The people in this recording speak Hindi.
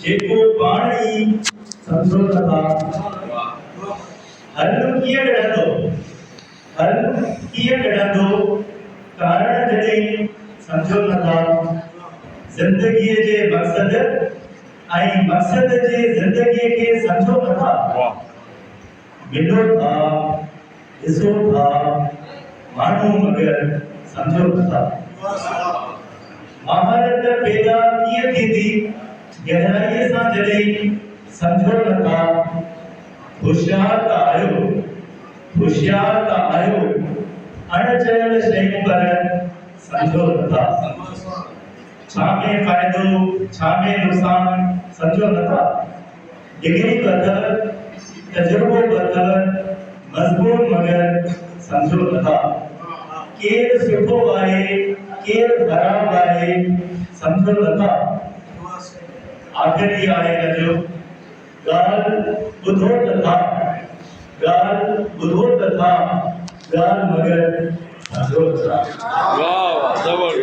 जेको पाणी समझो नथा हल कीअं कढंदो कारण जॾहिं समझो नथा ज़िंदगीअ जे मक़सद ऐं मक़सद जे ज़िंदगीअ खे समझो नथा मिलो था ॾिसो था माण्हू मगर समझो नथा महारत पैदा कीअं थींदी गहराईअ सां जॾहिं समझो नथा होशियार त आहियो अणचल शयूं पर समझो नथा छा में फ़ाइदो छा में नुक़सान समझो नथा डिग्री अथव तजुर्बो अथव मज़मून मगर समझो नथा केर सुठो आहे केर ख़राब आहे समझो नथा आखिरी आहे जो ॻाल्हि ॿुधो त था ॻाल्हि मगर समझो नथा वाह वाह जबरदस्त